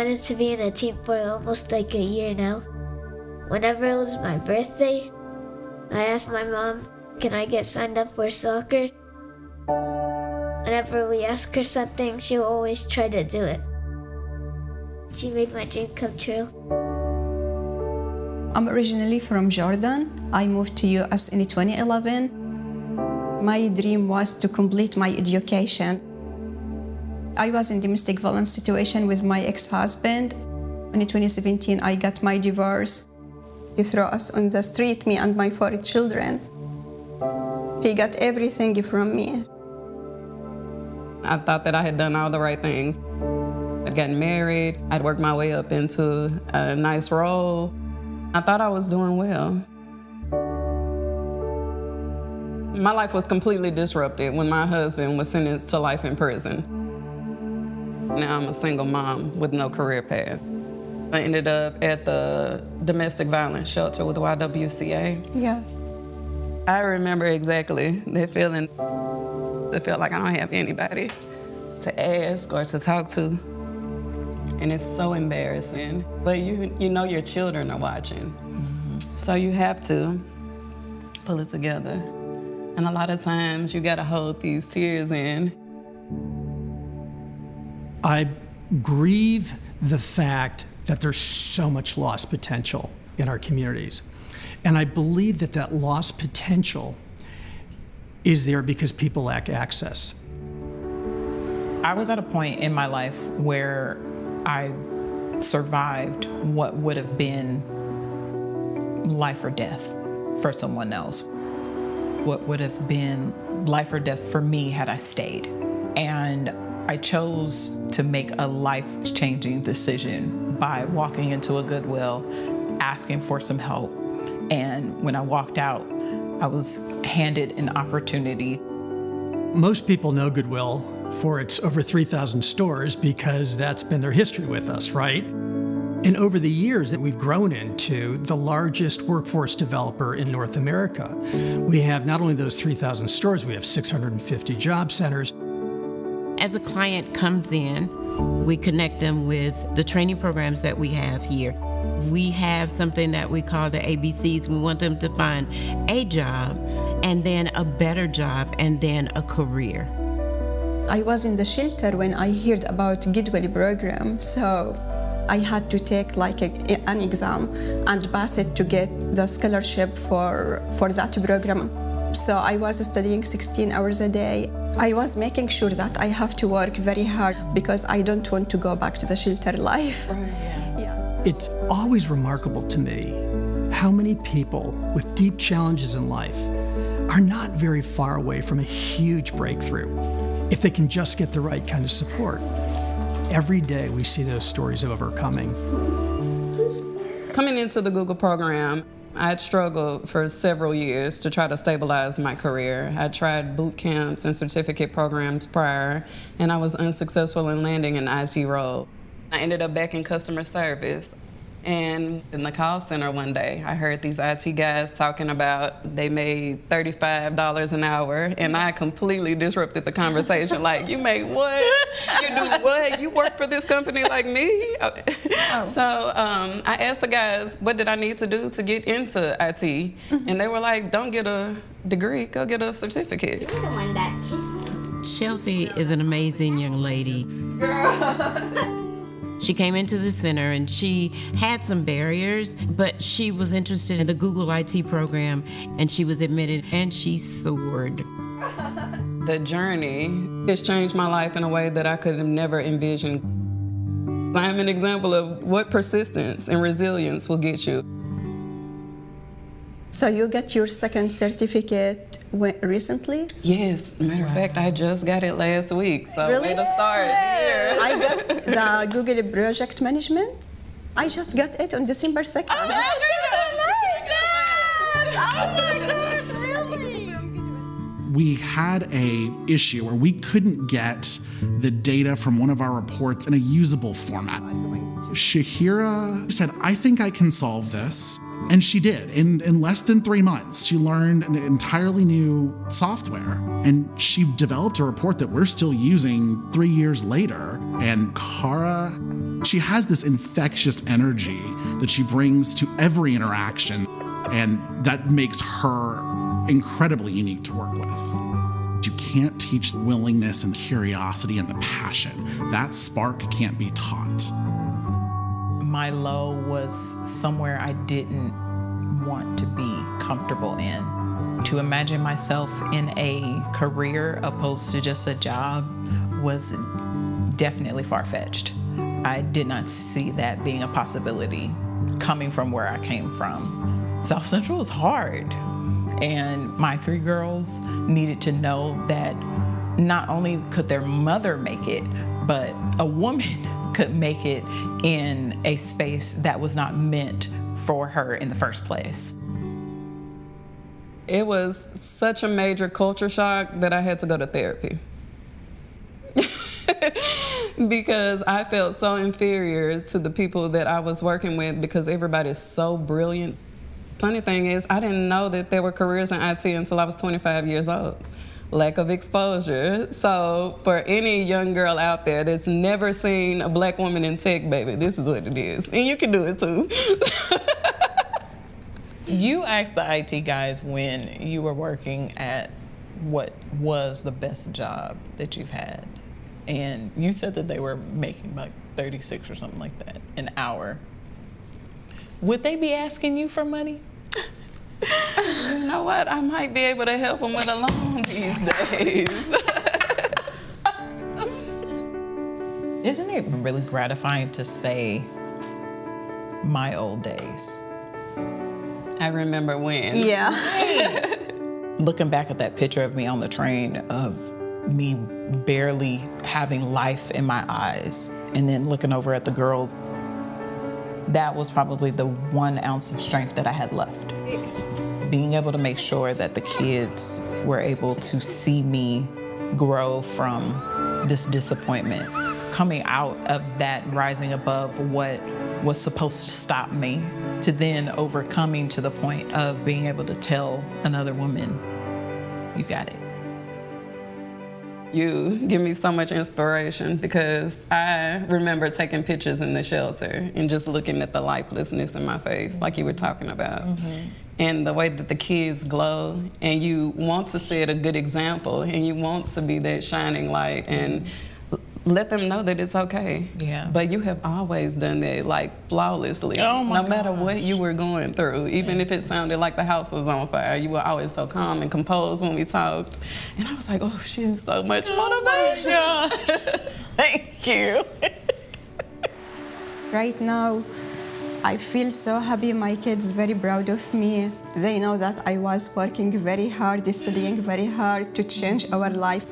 wanted to be in a team for almost like a year now. Whenever it was my birthday, I asked my mom, can I get signed up for soccer? Whenever we ask her something, she'll always try to do it. She made my dream come true. I'm originally from Jordan. I moved to US in 2011. My dream was to complete my education. I was in domestic violence situation with my ex-husband. In 2017, I got my divorce. He threw us on the street, me and my 4 children. He got everything from me. I thought that I had done all the right things. I'd gotten married, I'd worked my way up into a nice role. I thought I was doing well. My life was completely disrupted when my husband was sentenced to life in prison. Now I'm a single mom with no career path. I ended up at the domestic violence shelter with YWCA. Yeah. I remember exactly that feeling. It felt like I don't have anybody to ask or to talk to. And it's so embarrassing. But you know your children are watching. Mm-hmm. So you have to pull it together. And a lot of times you gotta hold these tears in. I grieve the fact that there's so much lost potential in our communities. And I believe that that lost potential is there because people lack access. I was at a point in my life where I survived what would have been life or death for someone else. What would have been life or death for me had I stayed. And I chose to make a life-changing decision by walking into a Goodwill, asking for some help. And when I walked out, I was handed an opportunity. Most people know Goodwill for its over 3,000 stores because that's been their history with us, right? And over the years that we've grown into the largest workforce developer in North America. We have not only those 3,000 stores, we have 650 job centers. As a client comes in, we connect them with the training programs that we have here. We have something that we call the ABCs. We want them to find a job, and then a better job, and then a career. I was in the shelter when I heard about Goodwill program, so I had to take like an exam and pass it to get the scholarship for that program. So I was studying 16 hours a day. I was making sure that I have to work very hard because I don't want to go back to the shelter life. Right, yeah. Yes. It's always remarkable to me how many people with deep challenges in life are not very far away from a huge breakthrough if they can just get the right kind of support. Every day we see those stories of overcoming. Coming into the Google program, I had struggled for several years to try to stabilize my career. I tried boot camps and certificate programs prior, and I was unsuccessful in landing an IT role. I ended up back in customer service. And in the call center one day, I heard these IT guys talking about they made $35 an hour, and I completely disrupted the conversation. Like, you make what? You do what? You work for this company like me? Oh. So I asked the guys, what did I need to do to get into IT? And they were like, don't get a degree, go get a certificate. You're the one that kissed him. Chelsea is an amazing young lady. Girl. She came into the center and she had some barriers, but she was interested in the Google IT program and she was admitted and she soared. The journey has changed my life in a way that I could have never envisioned. I'm an example of what persistence and resilience will get you. So you got your second certificate recently? Yes, matter of fact, I just got it last week, so Really? way to start here. I got the Google Project Management. I just got it on December 2nd. Oh my gosh, really? We had a issue where we couldn't get the data from one of our reports in a usable format. Shahira said, I think I can solve this. And she did. In less than 3 months, she learned an entirely new software. And she developed a report that we're still using 3 years later. And Kara She has this infectious energy that she brings to every interaction, and that makes her incredibly unique to work with. You can't teach willingness and curiosity and the passion. That spark can't be taught. My low was somewhere I didn't want to be comfortable in. To imagine myself in a career opposed to just a job was definitely far-fetched. I did not see that being a possibility coming from where I came from. South Central is hard, and my 3 girls needed to know that not only could their mother make it, but a woman could make it in a space that was not meant for her in the first place. It was such a major culture shock that I had to go to therapy. Because I felt so inferior to the people that I was working with because everybody's so brilliant. Funny thing is, I didn't know that there were careers in IT until I was 25 years old. Lack of exposure. So for any young girl out there that's never seen a black woman in tech, baby, this is what it is. And you can do it too. You asked the IT guys when you were working at what was the best job that you've had. And you said that they were making like 36 or something like that an hour. Would they be asking you for money? You know what? I might be able to help them with a loan these days. Isn't it really gratifying to say, my old days? I remember when. Yeah. Looking back at that picture of me on the train, of me barely having life in my eyes, and then looking over at the girls, that was probably the 1 ounce of strength that I had left. Being able to make sure that the kids were able to see me grow from this disappointment, coming out of that, rising above what was supposed to stop me, to then overcoming to the point of being able to tell another woman, you got it. You give me so much inspiration because I remember taking pictures in the shelter and just looking at the lifelessness in my face, like you were talking about. And the way that the kids glow, and you want to set a good example, and you want to be that shining light and let them know that it's okay. Yeah. But you have always done that like flawlessly. Oh my No matter gosh. what you were going through, even if it sounded like the house was on fire, you were always so calm and composed when we talked. And I was like, oh, she has so much motivation. Oh my gosh. Thank you. Right now, I feel so happy. My kids very proud of me. They know that I was working very hard, studying very hard to change our life.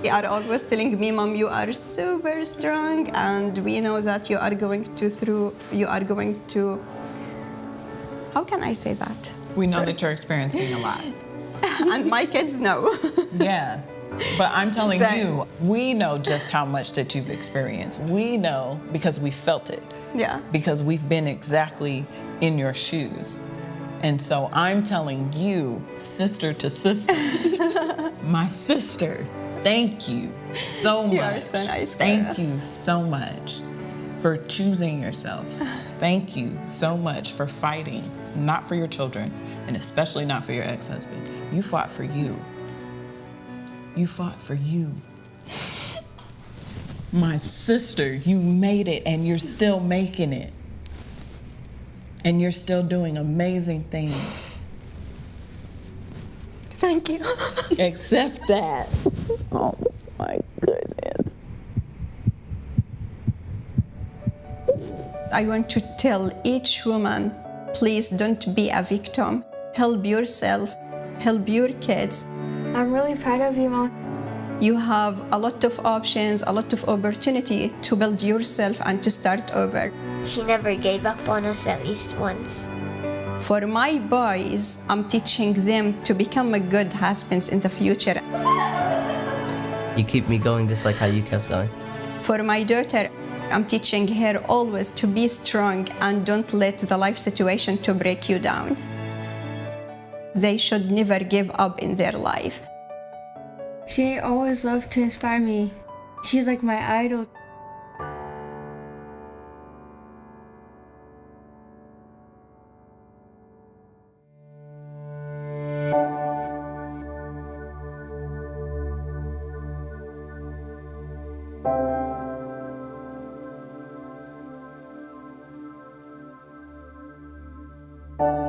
They are always telling me, Mom, you are super strong, and we know that you are going to, how can I say that? We know that you're experiencing a lot. And my kids know. Yeah. But I'm telling Same. you, we know just how much that you've experienced. We know because we felt it. Yeah. Because we've been exactly in your shoes. And so I'm telling you, sister to sister, my sister, thank you so much. You are so nice, Thank Cara. you so much for choosing yourself. Thank you so much for fighting, not for your children, and especially not for your ex-husband. You fought for you. You fought for you. My sister, you made it, and you're still making it. And you're still doing amazing things. Thank you. Accept that. Oh my goodness. I want to tell each woman, please don't be a victim. Help yourself, help your kids. I'm really proud of you, Mom. You have a lot of options, a lot of opportunity to build yourself and to start over. She never gave up on us at least once. For my boys, I'm teaching them to become a good husbands in the future. You keep me going just like how you kept going. For my daughter, I'm teaching her always to be strong and don't let the life situation to break you down. They should never give up in their life. She always loved to inspire me. She's like my idol. you.